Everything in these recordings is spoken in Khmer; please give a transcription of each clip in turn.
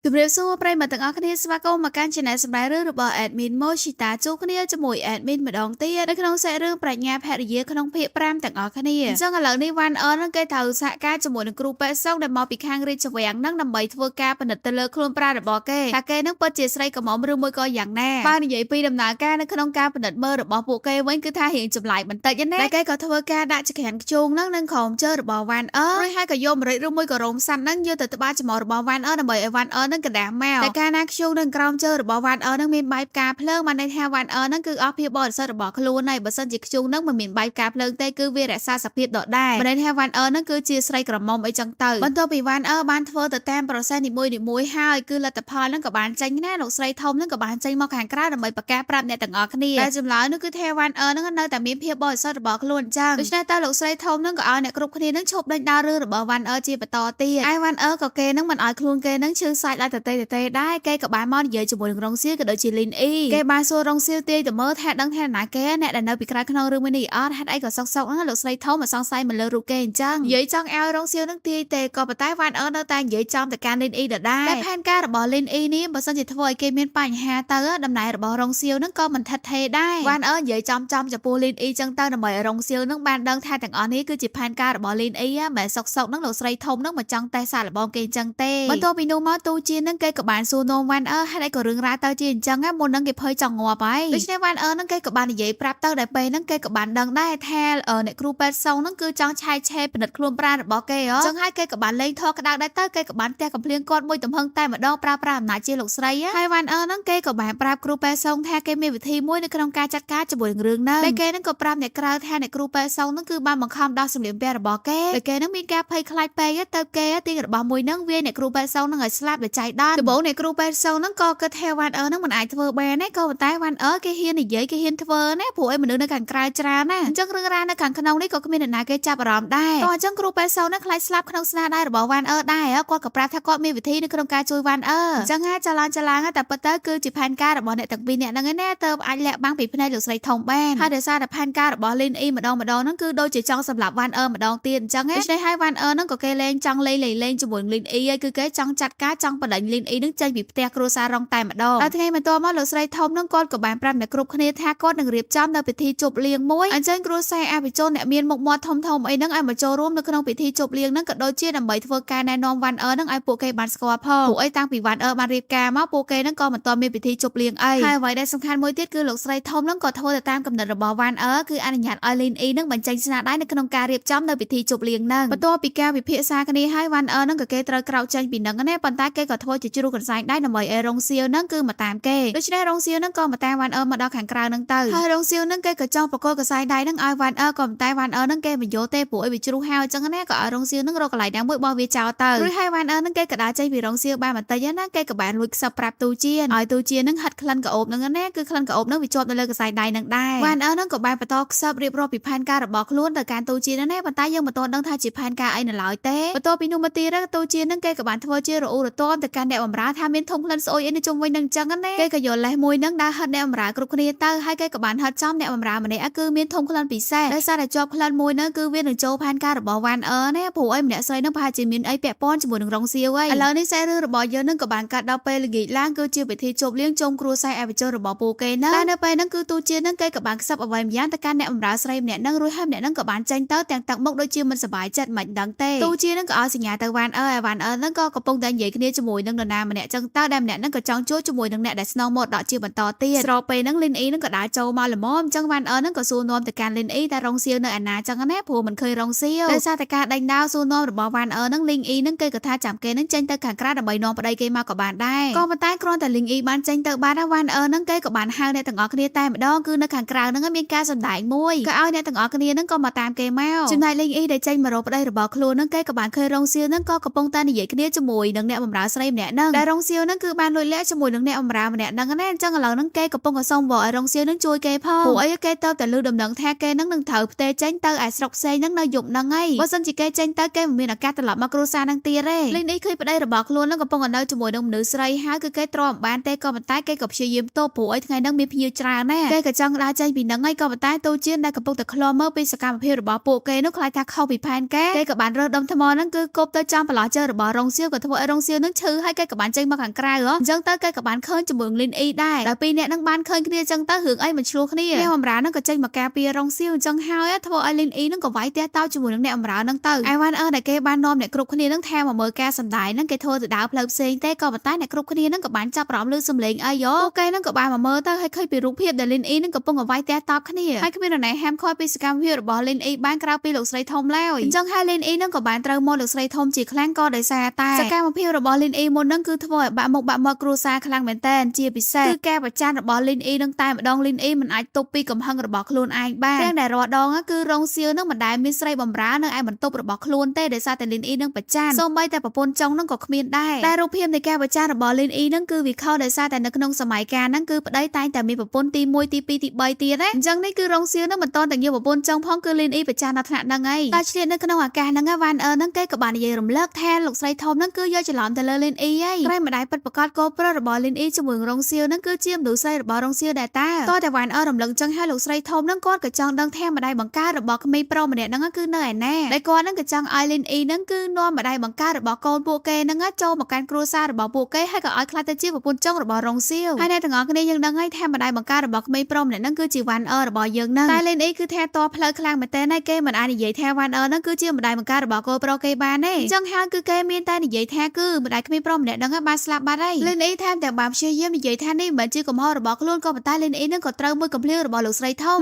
ជម្រាបសួរប្រិយមិត្តទាំងអស់គ្នាស្វាគមន៍មកកាន់ Channel សម្ដែងរឿងរបស់ Admin Moshita ជួបគ្នាជាមួយ Admin ម្ដងទៀតនៅក្នុងសាច់រឿងប្រាជ្ញាភរិយាក្នុងភាគ5ទាំងអស់គ្នាអញ្ចឹងឥឡូវនេះវ៉ាន់អននឹងគេត្រូវសហការជាមួយនឹងគ្រូពេទ្យសុកដែលមកពីខាងរាជវាំងនឹងដើម្បីធ្វើការពិនិត្យទៅលើខ្លួនប្រាណរបស់គេថាគេនឹងពិតជាស្រីកំមុំឬមួយក៏យ៉ាងណាបើនិយាយពីដំណើរការនៅក្នុងការពិនិត្យមើលរបស់ពួកគេវិញគឺថារៀងចម្លែកបន្តិចណាតែគេក៏ធ្វើការដាក់ចក្រាំងខ្ជូងនឹងក្រោមជើរបស់វ៉ាន់អរួចហើយក៏យកម្រេចឬមួយក៏រោមសัตว์នឹងយកទៅត្បាល់ច្មោះរបស់វ៉ាន់អដើម្បីឲ្យវ៉ាន់អនឹងកណ្ដាស់មកតែកាលណាខ្ជូងនឹងក្រោមជើរបស់វ៉ាន់អនឹងមានបែបផ្កាភ្លើងបានន័យថាវ៉ាន់អនឹងគឺអស់ភាពបរិសុទ្ធរបស់ខ្លួនហើយបើសិនជាខ្ជូងនឹងមិនមានបែបផ្កាភ្លើងទេគឺវារក្សាសភាពដដែលបានន័យថាវ៉ាន់អនឹងគឺជាស្រីក្រមុំអីចឹងទៅបន្ទាប់ពីវ៉ាន់អបានធ្វើទៅតាមប្រូសេសនីមួយៗហើយគឺលទ្ធផលនឹងក៏បានចេញណាលោកស្រីធំនឹងក៏បានចេញមកខាងក្រៅដើម្បីប្រកាសប្រាប់អ្នកទាំងអស់គ្នាតែចម្លើយនោះគឺថាវ៉ាន់អនឹងនៅតែមានភាពបរិសុទ្ធរបស់ខ្លួនចឹងដូច្នេះតើលោកស្រីធំនឹងក៏ឲ្យអ្នកគ្រប់គ្នានឹងឈប់ដេញដោលរឿងរបស់វ៉ាន់អជាបន្តទៀតហើយវ៉ាន់អក៏គេនឹងមិនឲ្យខ្លួនគេនឹងឈឺសាច់ដល់តេដែរគេក៏បានមកនិយាយជាមួយនឹងរងសៀលក៏ដូចជាលីនអ៊ីគេបានសួររងសៀលទាយទៅមើលថាដឹងថាណាគេអ្នកដែលនៅពីក្រៅក្នុងរឿងមួយនេះអត់ហេតុអីក៏សោកហ្នឹងលោកស្រីធំមកសង្ស័យមកលើរូបគេអញ្ចឹងនិយាយចង់ឲ្យរងសៀលនឹងទាយទេក៏ប៉ុន្តែវ៉ាន់អឺនៅតែនិយាយចំទៅកាន់លីនអ៊ីដដែលតែផែនការរបស់លីនអ៊ីនេះបើសិនជាធ្វើឲ្យគេមានបញ្ហាទៅដំណើររបស់រងសៀលនឹងក៏មិនថិតថេរដែរវ៉ាន់អឺនិយាយចំចំចំពោះលីនអ៊ីចឹងទៅដើម្បីឲ្យរងសៀលនឹងបានដឹងថាទាំងអស់នេះគឺជាផែនការរបស់លីនអ៊ីមិនសោកហ្នឹងលោកស្រីធំនឹងមកចង់តែសាកល្បងគេអញ្ចឹងទេបន្ទាប់ពីនោះមកទូជានឹងគេក៏បានសួរនោមវ៉ាន់អឺហេតុអីក៏រឿងរ៉ាវទៅជាអញ្ចឹងមុននឹងគេភ័យចង់ងាប់ហើយដូច្នេះវ៉ាន់អឺនឹងគេក៏បាននិយាយប្រាប់ទៅដែលពេលហ្នឹងគេក៏បានដឹងដែរថាអ្នកគ្រូពេទ្យសុងហ្នឹងគឺចង់ឆែកឆេរពិនិត្យខ្លួនប្រាណរបស់គេអញ្ចឹងហើយគេក៏បានលេងធေါ်ក្តៅដែរទៅគេក៏បានផ្ទះកំភ្លៀងគាត់មួយទំហឹងតែម្ដងប្រើប្រាស់អំណាចជាលោកស្រីហើយវ៉ាន់អឺហ្នឹងគេក៏បានប្រាប់គ្រូពេទ្យសុងថាគេមានវិធីមួយនៅក្នុងការចាត់ការជាមួយនឹងរឿងហ្នឹងតែគេហ្នឹងក៏ប្រាប់អ្នកក្រៅថាអ្នកគ្រូពេទ្យសុងហ្នឹងគឺបានបង្ខំដោះសម្លៀកបំពាក់របស់គេតែគេហ្នឹងមានការភ័យខ្លាចពេកទៅគេទាញរបស់មួយហ្នឹងវាអ្នកគ្រូពេទ្យសុងហ្នឹងឲ្យស្លាប់ដោយចៃដន្យដំបូងអ្នកគ្រូពេទ្យសុងហ្នឹងក៏គិតថាវ៉ាន់អឺហ្នឹងមិនអាចធ្វើបានទេក៏ប៉ុន្តែវ៉ាន់អឺគេហ៊ាននិយាយគេហ៊ានធ្វើណាព្រោះឯមនុស្សនៅខាងក្រៅច្រើនណាអញ្ចឹងរឿងរ៉ាវនៅខាងក្នុងនេះក៏គ្មានអ្នកណាគេចាប់អារម្មណ៍ដែរក៏អញ្ចឹងគ្រូពេទ្យសុងហ្នឹងខ្លាចស្លាប់ក្នុងស្នាដៃរបស់វ៉ាន់អឺដែរគាត់ក៏ប្រាប់ថាគាត់មានវិធីនៅក្នុងការជួយវ៉ាន់អឺអញ្ចឹងហើយចលាងតែប៉ុន្តែគឺជាផែនការរបស់អ្នកទាំងពីរអ្នកហ្នឹងឯណាទៅអាចលាក់បាំងពីភ្នែកលោកស្រីធំបានហើយដោយសារតែផែនការរបស់លីនអ៊ីម្ដងហ្នឹងគឺដូចជាចង់សម្លាប់វ៉ាន់អឺម្ដងទៀតអញ្ចឹងដូច្នេះហើយវ៉ាន់អឺហ្នឹងក៏គេលេងចង់លេងជាមួយលីនអ៊ីហើយគឺគេចង់ចាត់ការចង់បណ្ដេញលីនអ៊ីហ្នឹងចេញពីផ្ទះគ្រួសាររងតែម្ដងដល់ថ្ងៃបន្ទាប់មកលោកស្រីធំនឹងគាត់ក៏បានប្រាប់អ្នកគ្រប់គ្នាថាគាត់នឹងរៀបចំនៅពិធីជប់លៀងមួយអញ្ចឹងគ្រួសារអភិជនអ្នកមានមុខមាត់ធំអីហ្នឹងឲ្យមកចូលរួមនៅក្នុងពិធីជប់លៀងហ្នឹងក៏ដូចជាដើម្បីធ្វើការណែនាំវ៉ាន់អឺហ្នឹងឲ្យពួកគេបានស្គាល់ផងពួកអីតាំងពីវ៉ាន់អឺបានរៀបការមកពួកគេហ្នឹងក៏មិនទាន់មានពិធីជប់លៀងអីហើយអ្វីដែលសំខាន់មួយទៀតគឺលោកស្រីធំហ្នឹងក៏ធ្វើទៅតាមកំណត់របស់វ៉ាន់អឺគឺអនុញ្ញាតឲ្យលីនអ៊ីហ្នឹងបញ្ចេញស្នាដៃនៅក្នុងការរៀបចំនៅពិធីជប់លៀងហ្នឹងបន្ទាប់ពីការវិភាសាគ្នាហើយវ៉ាន់អឺហ្នឹងក៏គេត្រូវក្រោកចេញពីហ្នឹងណាប៉ុន្តែគេក៏ធ្វើជាជ្រុះកន្សែងដែរដើម្បីឲ្យរងសៀលហ្នឹងគឺមកតាមគេដូច្នេះរងសៀលហ្នឹងក៏មកតាមវ៉ាន់អឺមកដល់ខាងក្រៅហ្នឹងទៅហើយរងសៀលហ្នឹងគេក៏ចង់ប្រកល់កន្សែងដៃហ្នឹងឲ្យវ៉ាន់អឺក៏តែវ៉ាន់អឺហ្នឹងគេមិនយកទេព្រោះឲ្យវាជ្រុះហើយអញ្ចឹងណាក៏ឲ្យរងសៀលហ្នឹងរកកន្លែងណាមួយបោះវាចោលទៅឬហើយវ៉ាន់អឺហ្នឹងគេក៏ដើរចេញពីរងសៀលបានបន្តិចណាគេក៏បានលួចខ្សឹបប្រាប់ទូជាឲ្យទូជាហ្នឹងហិតក្លិនក្អូបហ្នឹងណាគឺក្លិនក្អូបហ្នឹងវាជាប់នៅលើកន្សែងដៃហ្នឹងដែរវ៉ាន់អឺហ្នឹងក៏បានបន្តខ្សឹបរៀបរាប់ពីផែនការរបស់ខ្លួនទៅកាន់ទូជាណាប៉ុន្តែយើងមិនទាន់ដឹងថាជាផែនការអីនៅឡើយទេបន្ទាប់ពីនោះមកទៀតទូជាហ្នឹងគេក៏បានធ្វើជារអ៊ូរទាំទៅកាន់អ្នកបម្រើថាមានធំក្លិនស្អុយអីនៅជុំវិញហ្នឹងអញ្ចឹងណាគេក៏យកលេសមួយហ្នឹងដើរហិតអ្នកបម្រើគ្រប់គ្នាទៅហើយគេក៏បានហិតចំអ្នកបម្រើម្នាក់គឺមានធំក្លិនពិសេសដោយសារតែជាប់ក្លិនមួយហ្នឹងគឺវានឹងចូលផែនការរបស់វ៉ាន់អឺណាព្រោះអីម្នាក់ស្រីហ្នឹងប្រហែលជាមានអីពាក់ព័ន្ធជាមួយនឹងរងសៀវហើយឥឡូវនេះសាច់រឿងរបស់យើងហ្នឹងក៏បានកាត់ដល់ពេលល្ងាចឡើងគឺជាពិធីជប់លៀងជុំគ្រួសារអភិជនរបស់ពួកគេហ្នឹងតែនៅពេលហ្នឹងគឺទូជាហ្នឹងគេក៏បានខ្សឹបអ្វីម្យ៉ាងទៅកាន់អ្នកបម្រើស្រីម្នាក់ហ្នឹងរួចហើយម្នាក់ហ្នឹងក៏បានចេញទៅទាំងទឹកមុខដូចជាមិនសប្បាយចិត្តមិនដឹងទេទូជាហ្នឹងក៏ឲ្យសញ្ញាទៅវ៉ាន់អឺហើយវ៉ាន់អឺហ្នឹងក៏កំពុងតែនិយាយគ្នាជាមួយនឹងនរណាម្នាក់ចឹងទៅដែលម្នាក់ហ្នឹងក៏ចង់ជួបជាមួយនឹងអ្នកដែលស្នងមកដកជាបន្តទៀតស្របពេលហ្នឹងលីនអ៊ីហ្នឹងក៏ដើរចូលមកល្មមអញ្ចឹងវ៉ាន់អឺហ្នឹងក៏សួរនាំទៅកាន់លីនអ៊ីតែរងសៀវនៅឯណាចឹងណាព្រោះមិនឃើញរងសៀវដោយសារតែការដេញដោលសួរនាំរបស់វ៉ាន់អឺហ្នឹងលីនអ៊ីហ្នឹងគេក៏ថាចាំគេហ្នឹងចេញទៅខាងក្រៅដើម្បីនាំប្តីគេមកក៏បានដែរក៏ប៉ុន្តែគ្រាន់តែលីនអ៊ីបានចេញទៅបានវ៉ាន់អឺហ្នឹងគេក៏បានហៅអ្នកទាំងអស់គ្នាតែម្ដងគឺនៅខាងក្រៅហ្នឹងមានការសម្ដែងមួយក៏ឲ្យអ្នកទាំងអស់គ្នាហ្នឹងក៏មកតាមគេមកចំណែកលីនអ៊ីដែលចេញមករកប្តីរបស់ខ្លួនហ្នឹងគេក៏បានឃើញរងសៀវហ្នឹងក៏កំពុងតែនិយាយគ្នាជាមួយនឹងអ្នកបម្រើស្រីម្នាក់ហ្នឹងដែលរងសៀវហ្នឹងគឺបានលួចលាក់ជាមួយនឹងអ្នកបម្រើម្នាក់ហ្នឹងណាអញ្ចឹងឥឡូវហ្នឹងគេកំពុងតែសុំវល់ឲ្យរងសៀវហ្នឹងជួយគេផងព្រោះអីគេទៅតែលឺដំណឹងថាគេហ្នឹងនឹងត្រូវផ្ទេរចេញទៅឯស្រុកផ្សេងហ្នឹងនៅយប់ហ្នឹងហើយបើសិនជាគេចេញទៅគេមិនមានឱកាសត្រឡប់មកគ្រួសារហ្នឹងទៀតទេលីនអ៊ីឃើញប្តីរបស់ខ្លួនហ្នឹងកំពុងតែនៅជាមួយនឹងមនុស្សស្រីហើយគឺគេទ្រាំបានទេក៏ប៉ុន្តែគេក៏ព្យាយាមទប់ព្រោះអីថ្ងៃហ្នឹងមានភ្ញៀវច្រើនណាគេក៏ចង់ដើរចេញពីហ្នឹងហើយក៏ប៉ុន្តែទូជាដែលកំពុងតែឃ្លាំមើលពីសកម្មភាពរបស់ពួកគេនោះខ្លាចថាខុសពីផែនការគេក៏បានរើសដុំថ្មហ្នឹងគឺគប់ទៅចំប្រឡោះជើរបស់រងសៀវក៏ធ្វើឲ្យរងសៀវហ្នឹងឈឺ ឲ្យគេក៏បានចេញមកខាងក្រៅអញ្ចឹងទៅគេក៏បានឃើញជាមួយលីនអ៊ីដែរដល់ពីរអ្នកនឹងបានឃើញគ្នាអញ្ចឹងទៅរឿងអីមិនឆ្លោះគ្នាអ្នកបម្រើនឹងក៏ចេញមកការពាររងសៀវអញ្ចឹងហើយធ្វើឲ្យលីនអ៊ីនឹងក៏វាយទះតោចជាមួយនឹងអ្នកបម្រើនឹងទៅឯវ៉ាន់ដែលគេបាននាំអ្នកគ្រប់គ្នានឹងថែមកមើលការសម្ដែងនឹងគេធ្វើទៅដើរផ្លូវផ្សេងទេក៏ប៉ុន្តែអ្នកគ្រប់គ្នានឹងក៏បានចាប់អារម្មណ៍លើសំឡេងអីយោគេនឹងក៏បានមកមើលទៅឲ្យឃើញពីរូបភាពដែលលីនអ៊ីនឹងកំពុងវាយទះតបគ្នាហើយគ្មាននរណាហាមឃាត់ពីសកម្មភាពរបស់លីនអ៊ីបានក្រៅពីលោកស្រីធំឡើយអញ្ចឹងហើយលីនអ៊ីនឹងក៏បានត្រូវមកលោកស្រីធំជាខ្លាំងក៏ដោយសារតែសកម្មភាពរបស់លីនអ៊ីមុននឹងគឺធ្វើឲ្យបាក់មុខបាក់មាត់គ្រួសារខ្លាំងមែនតើជាពិសេសគឺការប្រច័ណ្ឌរបស់លីនអ៊ីនឹងតែម្ដងលីនអ៊ីមិនអាចទប់ពីកំហឹងរបស់ខ្លួនឯងបានទាំងដែលរាល់ដងគឺរងសៀវនឹងមិនដែលមានស្រីបំរើនៅឯបន្ទប់របស់ខ្លួនទេដោយសារតែលីនអ៊ីនឹងប្រច័ណ្ឌសូម្បីតែប្រពន្ធចុងនឹងក៏គ្មានដែរតែរូបភាពនៃការប្រច័ណ្ឌរបស់លីនអ៊ីនឹងគឺវាខុសដោយសារតែនៅក្នុងសម័យកាលហ្នឹងគឺប្តីតែងតែមានប្រពន្ធទី1ទី2ទី3ទៀតណាអញ្ចឹងនេះគឺរងសៀវនឹងមិនតន់តែយកប្រពន្ធចុងផងគឺលីនអ៊ីប្រច័ណ្ឌដល់ថ្នាក់ហ្នឹងឯងតែឆ្លៀតនៅក្នុងអាកាសហ្នឹងវ៉ាន់ហ្នឹងគេក៏បាននិយាយរំលឹកថាលោកស្រីធំហ្នឹងគឺយកច្រឡំទៅលើលីនអ៊ីឯងក្រែម្ដាយពិតប្រាកដកូនប្រុសរបស់លីនអ៊ីជាមួយរងសៀវហ្នឹងគឺជាមនុស្សស្រីរបស់រងសៀវដែរតើតែវ៉ាន់រំលឹកចឹងហើយលោកស្រីធំហ្នឹងគាត់ក៏ចង់ដឹងថាម្ដាយបង្កើតរបស់ក្មេងប្រុសម្នាក់ហ្នឹងគឺនៅឯណាដែលគាត់ហ្នឹងក៏ចង់ឲ្យលីនអ៊ីហ្នឹងគឺនាំម្ដាយបង្កើតរបស់កូនពួកគេហ្នឹងចូលមកកាន់គ្រួសាររបស់ពួកគេហើយក៏ឲ្យខ្លាចទៅជាប្រពន្ធចុងរបស់រងសៀវហើយអ្នកទាំងអស់គ្នាយើងដឹងហើយថាម្ដាយបង្កើតរបស់ក្មេងប្រុសម្នាក់ហ្នឹងគឺជាវ៉ាន់របស់យើងហ្នឹងតែលីនអ៊ីគឺថាតផ្លូវខ្លាំងមែនតើហើយគេមិនអាចនិយាយថាវ៉ាន់ហ្នឹងគឺជាម្ដាយបង្កើតរបស់កូនប្រុសគេបានទេអញ្ចឹងហើយគឺគេមានតែនិយាយថាគឺម្ដាយក្មេងប្រុសម្នាក់ហ្នឹងបានស្លាប់បាត់ហើយលីនអ៊ីថែមទាំងបានព្យាយាមនិយាយថានេះមិនមែនជាកំហុសរបស់ខ្លួនក៏ប៉ុន្តែលីនអ៊ីហ្នឹងក៏ត្រូវមួយកំភ្លៀងរបស់លោកស្រីធំ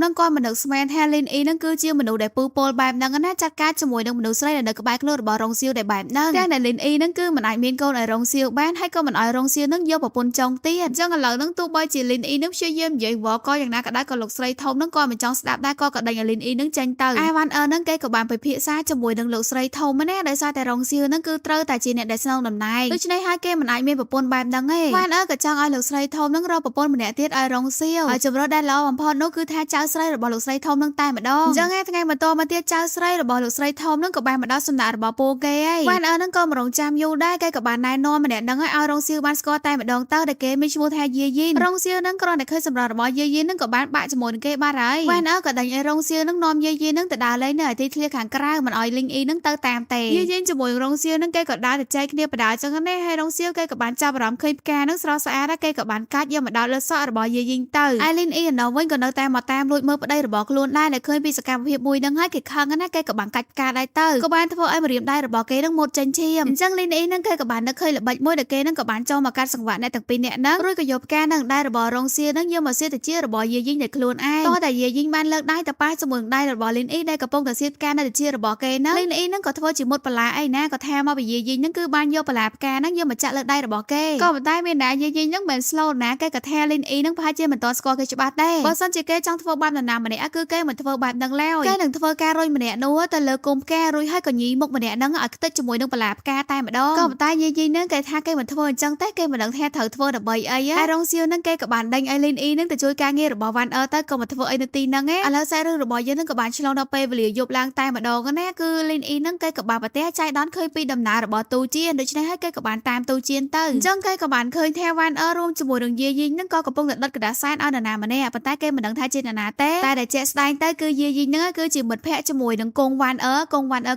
ហ្នឹងក៏មិននឹកស្មានថាលីនអ៊ីហ្នឹងគឺជាមនុស្សដែលពូពលបែបហ្នឹងណាចាត់ការជាមួយនឹងមនុស្សស្រីដែលនៅក្បែរខ្លួនរបស់រងសៀវដែលបែបហ្នឹងតែលីនអ៊ីហ្នឹងគឺមិនអាចមានកូនឲ្យរងសៀវបានហើយក៏មិនឲ្យរងសៀវហ្នឹងយកប្រពន្ធចុងទៀតអញ្ចឹងឥឡូវហ្នឹងទោះបីជាលីនអ៊ីហ្នឹងព្យាយាមនិយាយវល់ក៏យ៉ាងណាក៏ដោយក៏លោកស្រីធំហ្នឹងក៏មិនចង់ស្ដាប់ដែរក៏ដេញឲ្យលីនអ៊ីហ្នឹងចេញទៅឯវ៉ាន់ហ្នឹងគេក៏បានពិភាក្សាជាមួយនឹងលោកស្រីធំណាដោយសារតែរងសៀវហ្នឹងគឺត្រូវតែជាអ្នកដែលស្នងតំណែងដូច្នេះហើយគេមិនអាចមានប្រពន្ធបែបហ្នឹងទេវ៉ាន់ក៏ចង់ឲ្យលោកស្រីធំហ្នឹងរកប្រពន្ធម្នាក់ទៀតឲ្យរងសៀវហើយជំរឿនដែលល្អបំផុតនោះគឺថាចៅស្រីរបស់លោកស្រីធំហ្នឹងតែម្ដងអញ្ចឹងថ្ងៃបន្តមកទៀតចៅស្រីរបស់លោកស្រីធំហ្នឹងក៏បានមកដល់សំណាក់របស់ពូគេហើយវ៉ាន់ហ្នឹងក៏មករងចាំយូរដែរគេក៏បានណែនាំម្នាក់ហ្នឹងឲ្យរងសៀវបានស្គាល់តែម្ដងទៅដែលគេមានឈ្មោះថាយាយីនរងសៀវហ្នឹងគ្រាន់តែឃើញសម្រស់របស់យាយីនហ្នឹងក៏បានបាក់ជាមួយនឹងគេបាត់ហើយវ៉ាន់ក៏ដេញឲ្យរងសៀវហ្នឹងនាំយាយីនហ្នឹងទៅដើរលេងនៅឯទីធ្លាខាងក្រៅមិនឲ្យលីងអ៊ីហ្នឹងទៅតាមទេយាយីនជាមួយរងសៀវហ្នឹងគេក៏ដើរទៅចែកគ្នាបដាអញ្ចឹងណាហើយរងសៀវគេក៏បានចាប់អារម្មណ៍ឃើញផ្កាហ្នឹងស្រស់ស្អាតគេក៏បានកាច់យកមកដោតលើសក់របស់យាយីនទៅឯលីនអ៊ីនៅវិញក៏នៅតែមកតាមលួចមើលប្តីរបស់ខ្លួនដែរដែលឃើញពីសកម្មភាពមួយហ្នឹងហើយគេខឹងណាគេក៏បានកាច់ផ្កាដែរទៅក៏បានធ្វើឲ្យម្រាមដៃរបស់គេហ្នឹងមុតចេញឈាមអញ្ចឹងលីនអ៊ីហ្នឹងគេក៏បាននឹកឃើញល្បិចមួយដែលគេហ្នឹងក៏បានចូលមកកាត់សង្វាក់អ្នកទាំងពីរនាក់ហ្នឹងរួចក៏យកផ្កាហ្នឹងដែររបស់រងសៀវហ្នឹងយកមកសៀតទៅជារបស់យាយីនដែលខ្លួនឯងតោះតែយាយីនបានលើកដៃទៅប៉ះជាមួយនឹងដៃរបស់លីនអ៊ីដែលកំពុងតែសៀតផ្កានៅទៅជារបស់គេហ្នឹងលីនអ៊ីហ្នឹងក៏ធ្វើជាមុតបន្លាអីណាក៏ថាមកពីយាយីនហ្នឹងគឺបានយកបន្លាផ្កាហ្នឹងយកមកចាក់លើដៃរបស់គេក៏ប៉ុន្តែមានណាយាយីនហ្នឹងមិនស្លូតណាគេក៏ថាលីនអ៊ីហ្នឹងប្រហែលជាមិនទាន់ស្គាល់គេច្បាស់ដែរបើសិនជាគេចង់ធ្វើបាបនរណាម្នាក់គឺគេមិនធ្វើបែបហ្នឹងឡើយគេនឹងធ្វើការរុញម្នាក់នោះទៅលើគុំផ្ការួចហើយក៏ញីមុខម្នាក់ហ្នឹងឲ្យខ្ទេចជាមួយនឹងបន្លាផ្កាតែម្ដងក៏ប៉ុន្តែយាយីហ្នឹងគេថាគេមិនធ្វើអញ្ចឹងទេគេមិនដឹងថាត្រូវធ្វើដើម្បីអីហើយរងសៀវហ្នឹងគេក៏បានដេញឲ្យលីនអ៊ីហ្នឹងទៅជួយការងាររបស់វ៉ាន់ទៅក៏មកធ្វើអីនៅទីហ្នឹងឯងឥឡូវសាច់រឿងរបស់យើងហ្នឹងក៏បានឆ្លងដល់ពេលវេលាយប់ឡើងតែម្ដងណាគឺលីនអ៊ីហ្នឹងគេក៏បានប្រទះចៃដន្យឃើញពីដំណើររបស់ទូជៀនដូច្នេះហើយគេក៏បានតាមទូជៀនទៅអញ្ចឹងគេក៏បានឃើញថាវ៉ាន់រួមជាមួយនឹងយាយីហ្នឹងក៏កំពុងតែដុតក្តារសែនឲ្យនរណាម្នាក់ប៉ុន្តែគេមិនដឹងថាជានរណាទេតែដែលជាក់ស្ដែងទៅគឺយាយីហ្នឹងគឺជាមិត្តភក្តិជាមួយនឹងកងវ៉ាន់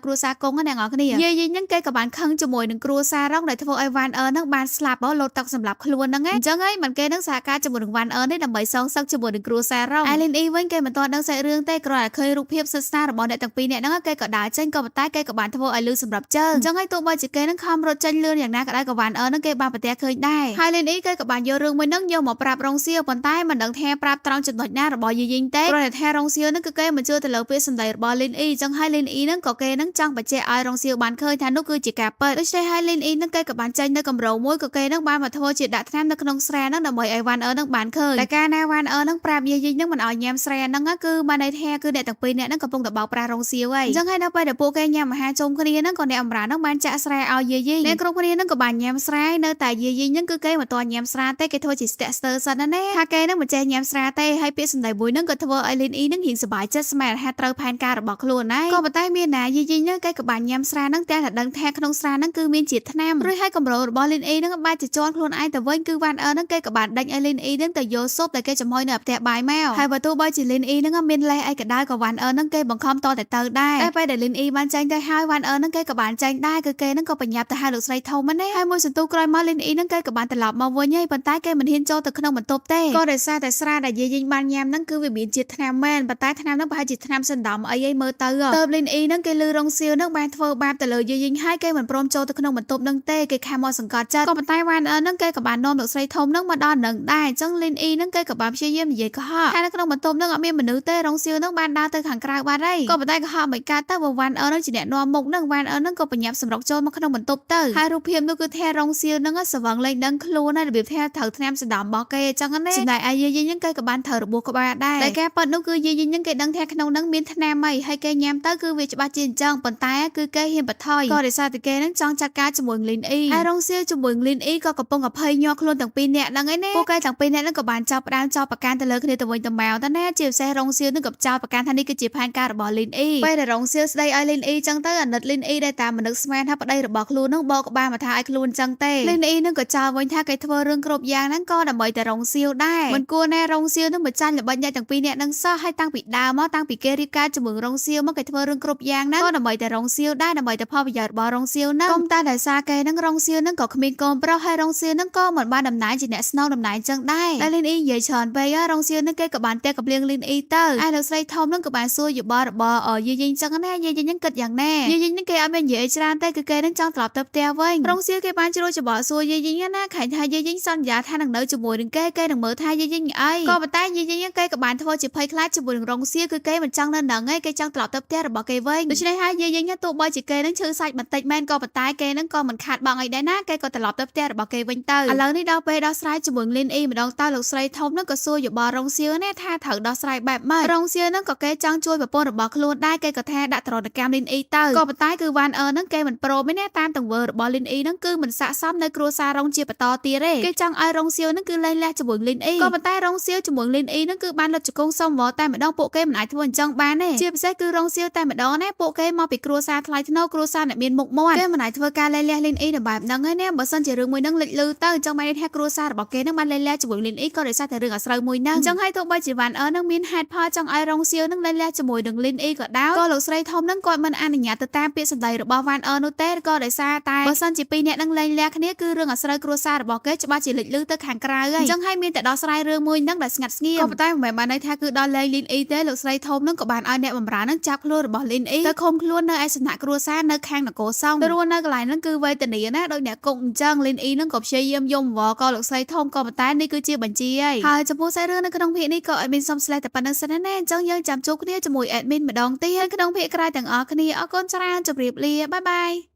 គ្រួសារកងអ្នកនរគ្នាយាយីហ្នឹងគេក៏បានខឹងជាមួយនឹងគ្រួសាររងដែលធ្វើឲ្យវ៉ាន់ហ្នឹងបានស្លាប់លោតទឹកសម្រាប់ខ្លួនហ្នឹងអញ្ចឹងហើយមិនគេនឹងសហការជាមួយនឹងវ៉ាន់នេះដើម្បីសងសឹកជាមួយនឹងគ្រួសាររងឯលីនអ៊ីវិញគេមិនទាន់ដឹងសាច់រឿងទេគ្រាន់តែឃើញរូបភាពសិក្សារបស់អ្នកទាំងពីរនាក់ហ្នឹងគេក៏ដើរចេញក៏ប៉ុន្តែគេក៏បានធ្វើឲ្យលឺសម្រាប់ជើងអញ្ចឹងហើយទោះបីជាគេនឹងខំរត់ចេញលឿនយ៉ាងណាក៏ដោយក៏វ៉ាន់ហ្នឹងគេបានប្រទះឃើញដែរហើយលីនអ៊ីគេក៏បានយករឿងមួយហ្នឹងយកមកប្រាប់រងសៀវប៉ុន្តែមិនដឹងថាប្រាប់ត្រង់ចំណុចណារបស់យាយីងទេគ្រាន់តែថារងសៀវហ្នឹងគឺគេមិនជឿទៅលើពាក្យសម្ដីរបស់លីនអ៊ីអញ្ចឹងហើយលីនអ៊ីហ្នឹងក៏គេនឹងចង់បញ្ជាក់ឲ្យរងសៀវបានឃើញថានោះគឺជាការពិតដូច្នេះហើយលីនអ៊ីហ្នឹងគេក៏បានចេញនៅកម្រងមួយក៏គេនឹងបានមកធ្វើជាដាក់ថ្នាំនៅក្នុងស្រែហ្នឹងដើម្បីឲ្យវ៉ាន់ហ្នឹងបានឃើញតែការណាវ៉ាន់ហ្នឹងប្រាប់យាយីងហ្នឹងមិនឲ្យញ៉ាំស្រែហ្នឹងគឺបានន័យថាគឺអ្នកទាំងពីរនាក់ហ្នឹងកំពុងតែបោកប្រាស់រងសៀវហើយអញ្ចឹងហើយដល់ពេលដែលពួកគេញ៉ាំអាហារជុំគ្នាហ្នឹងក៏អ្នកអំរាហ្នឹងបានចាក់ស្រែឲ្យយាយីអ្នកគ្រប់គ្នាហ្នឹងក៏បានញ៉ាំស្រែនៅតែយាយីហ្នឹងគឺគេមិនទាន់ញ៉ាំស្រាទេគេធ្វើជាស្ទាក់ស្ទើរសិនណាថាគេហ្នឹងមិនចេះញ៉ាំស្រាទេហើយពាក្យសម្ដីមួយហ្នឹងក៏ធ្វើឲ្យលីនអ៊ីហ្នឹងរៀងសប្បាយចិត្តស្មានថាត្រូវផែនការរបស់ខ្លួនណាក៏ប៉ុន្តែមានណាយាយីហ្នឹងគេក៏បានញ៉ាំស្រាហ្នឹងតែដឹងថាក្នុងស្រាហ្នឹងគឺមានជាតិថ្នាំរួចហើយកម្រោរបស់លីនអ៊ីហ្នឹងបានជជន់ខ្លួនឯងទៅវិញគឺវ៉ាន់ហ្នឹងគេក៏បានដេញឲ្យលីនអ៊ីហ្នឹងទៅយកស៊ុបដែលគេចំហុយនៅផ្ទះបាយមកហើយបើទោះបីជាលីនអ៊ីហ្នឹងមានលេសអីក៏ដោយក៏វ៉ាន់ហ្នឹងគេបង្ខំតតែទៅដែរតែពេលដែលលីនអ៊ីបានចាញ់ទៅហើយវ៉ាន់ហ្នឹងគេក៏បានចាញ់ដែរគឺគេហ្នឹងក៏បញ្ញាប់ទៅហៅលោកស្រី ស្រីធំណាហើយមួយសន្ទុះក្រោយមកលីនអ៊ីនឹងគេក៏បានត្រឡប់មកវិញហើយប៉ុន្តែគេមិនហ៊ានចូលទៅក្នុងបន្ទប់ទេក៏ដោយសារតែស្រាដែលយាយញបានញ៉ាំហ្នឹងគឺវាមានជាតិថ្នាំមែនប៉ុន្តែថ្នាំហ្នឹងប្រហែលជាថ្នាំសណ្ដំអីមើលទៅលីនអ៊ីហ្នឹងគេលឺរងសៀវហ្នឹងបានធ្វើបាបទៅលើយាយញហើយគេមិនព្រមចូលទៅក្នុងបន្ទប់ហ្នឹងទេគេខំមកសង្កត់ចិត្តក៏ប៉ុន្តែវ៉ានអឺហ្នឹងគេក៏បាននាំលោកស្រីធំហ្នឹងមកដល់នឹងដែរអញ្ចឹងលីនអ៊ីហ្នឹងគេក៏បានព្យាយាមនិយាយកុហកថានៅក្នុងបន្ទប់ហ្នឹងអត់មានមនុស្សទេរងសៀវហ្នឹងបានដើរទៅខាងក្រៅបាត់ហើយក៏ប៉ុន្តែកុហកមិនកើតទៅវ៉ានអឺហ្នឹងជាអ្នកនាំមុខហ្នឹងវ៉ានអឺហ្នឹងក៏បញ្ញាប់សម្រុកចូលមកក្នុងបន្ទប់ទៅហើយរូបភាពនោះគឺថារងសៀវហ្នឹងសវងលេងដឹងខ្លួនហើយរបៀបថាត្រូវថ្នាំសណ្ដំរបស់គេអញ្ចឹងណាសម្ដេចអាយាយហ្នឹងគេក៏បានត្រូវរបួសក្បាលដែរតែការប៉ັດនោះគឺយាយហ្នឹងគេដឹងថាក្នុងហ្នឹងមានថ្នាំហើយគេញ៉ាំទៅគឺវាច្បាស់ជាអញ្ចឹងប៉ុន្តែគឺគេហ៊ានបន្ថយក៏ដោយសារតែគេហ្នឹងចង់ចាត់ការជាមួយលីនអ៊ីហើយរងសៀវជាមួយលីនអ៊ីក៏កំពុងអភ័យញ័រខ្លួនទាំងពីរនាក់ហ្នឹងឯណាពួកគេទាំងពីរនាក់ហ្នឹងក៏បានចាប់ផ្ដើមចោទប្រកាន់ទៅលើគ្នាទៅវិញទៅមកទៅណាជាពិសេសរងសៀវហ្នឹងក៏ចោទប្រកាន់ថានេះគឺជាផែនការរបស់លីនអ៊ីពេលដែលរងសៀវស្ដីឲ្យលីនអ៊ីចឹងទៅអាណិតលីនអ៊ីដែលតាមមនុស្សស្មានថាប្តីរបស់ខ្លួនហ្នឹងបកក្បាលមកថាឲ្យខ្លួនចឹងទេលីនអ៊ីហ្នឹងក៏ចោទវិញថាគេធ្វើរឿងគ្រប់យ៉ាងហ្នឹងក៏ដើម្បីតែរងសៀវដែរមិនគួរណារងសៀវហ្នឹងមកចាញ់ល្បិចអ្នកទាំងពីរនាក់ហ្នឹងសោះហើយតាំងពីដើមមកតាំងពីគេរៀបការជាមួយរងសៀវមកគេធ្វើរឿងគ្រប់យ៉ាងហ្នឹងក៏ដើម្បីតែរងសៀវដែរដើម្បីតែផលប្រយោជន៍របស់រងសៀវហ្នឹងតែដោយសារគេហ្នឹងរងសៀវហ្នឹងក៏គ្មានកូនប្រុសហើយរងសៀវហ្នឹងក៏មិនបានតំណែងជាអ្នកស្នងតំណែងចឹងដែរតែលីនអ៊ីនិយាយច្រើនពេករងសៀវហ្នឹងគេក៏បានតែកំភ្លៀងលីនអ៊ីទៅហើយលោកស្រីធំហ្នឹងក៏បានសួរយោបល់របស់យាយចឹងណាយាយហ្នឹងគិតយ៉ាងណាយាយហ្នឹងគេអត់មាននិយាយច្រើនទេគឺគេហ្នឹងចង់ត្រឡប់ទៅផ្ទះវិញរងសៀវគេបានជ្រួលច្បល់សួរយាយណាខែថាយាយសន្យាថានឹងនៅជាមួយនឹងគេនឹងមើលថាយាយអីក៏ប៉ុន្តែយាយគេក៏បានធ្វើជាភ័យខ្លាចជាមួយនឹងរងសៀវគឺគេមិនចង់នៅនឹងឯងគេចង់ត្រឡប់ទៅផ្ទះរបស់គេវិញដូច្នេះហើយយាយទោះបីជាគេនឹងឈឺសាច់បន្តិចមែនក៏ប៉ុន្តែគេនឹងក៏មិនខាតបង់អីដែរណាគេក៏ត្រឡប់ទៅផ្ទះរបស់គេវិញទៅឥឡូវនេះដល់ពេលដោះស្រាយជាមួយលីនអ៊ីម្ដងតើលោកស្រីធំនឹងក៏សួរយោបល់រងសៀវណាថាត្រូវដោះស្រាយបែបម៉េចរងសៀវនឹងក៏គេចង់ជួយប្រពន្ធរបស់ខ្លួនដែរគេក៏ថាដាក់ទរណកម្មលីនអ៊ីទៅក៏ប៉ុន្តែគឺវ៉ានអឺនឹងគេមិនព្រមទេណាតាមទង្វើរបស់លីនអ៊ីនឹងគឺមិនស័ក្តិសមនៅគ្រួសាររងជាបន្តទៀតទេគេចង់ឲ្យរងសៀវនឹងគឺលែងលះជាមួយលីនអ៊ីក៏ប៉ុន្តែរងសៀវជាមួយលីនអ៊ីនឹងគឺបានលុតជង្គង់សុំវល់តែម្ដងពួកគេមិនអាចធ្វើអញ្ចឹងបានទេជាពិសេសគឺរងសៀវតែម្ដងណាពួកគេមកពីគ្រួសារថ្លៃថ្នូរគ្រួសារអ្នកមានមុខមាត់គេមិនអាចធ្វើការលែងលះលីនអ៊ីនៅបែបហ្នឹងទេណាបើសិនជារឿងមួយហ្នឹងលេចលឺទៅអញ្ចឹងបានថាគ្រួសាររបស់គេនឹងបានលែងលះជាមួយលីនអ៊ីក៏ដោយសារតែរឿងអាស្រូវមួយហ្នឹងអញ្ចឹងហើយទោះបីជាវ៉ាន់អឺនឹងមានហេតុផលចង់ឲ្យរងសៀវនឹងលែងលះជាមួយនឹងលីនអ៊ីក៏ដោយក៏លោកស្រីធំនឹងគាត់មិនអនុញ្ញាតទៅតាមពាក្យសម្ដីរបស់វ៉ាន់អឺនោះទេក៏ដោយសារតែបើសិនជាពីរនាក់នឹងលែងលះគ្នាគឺរឿងអាស្រូវគ្រួសាររបស់គេច្បាស់ជាលេចលឺទៅខាងក្រៅហើយអញ្ចឹងហើយមានតែដោះស្រាយរឿងមួយហ្នឹងដែលស្ងាត់ស្ងៀមក៏ប៉ុន្តែមិនមែនបានន័យថាគឺដល់លែងលីនអ៊ីទេលោកស្រីធំនឹងក៏បានឲ្យអ្នកបម្រើនឹងចាប់ខ្លួនរបស់លីនអ៊ីទៅឃុំខ្លួននៅឯសំណាក់គ្រួសារនៅខាងនគរសង្ឃទៅរស់នៅកន្លែងហ្នឹងគឺវេទនាណាដោយអ្នកគុកអញ្ចឹងលីនអ៊ីនឹងក៏ព្យាយាមយំវល់ក៏លោកស្រីធំក៏ប៉ុន្តែនេះគឺជាបញ្ជាហើយចំពោះសាច់រឿងនៅក្នុងភាគនេះក៏អត់មានសំស្លេះតែប៉ុណ្្នឹងសិនណាអញ្ចឹងយើងចាំជួបគ្នាជាមួយ admin ម្ដងទៀតក្នុងភាគក្រោយទាំងអស់គ្នាអរគុណច្រើនជម្រាបលាបាយបាយ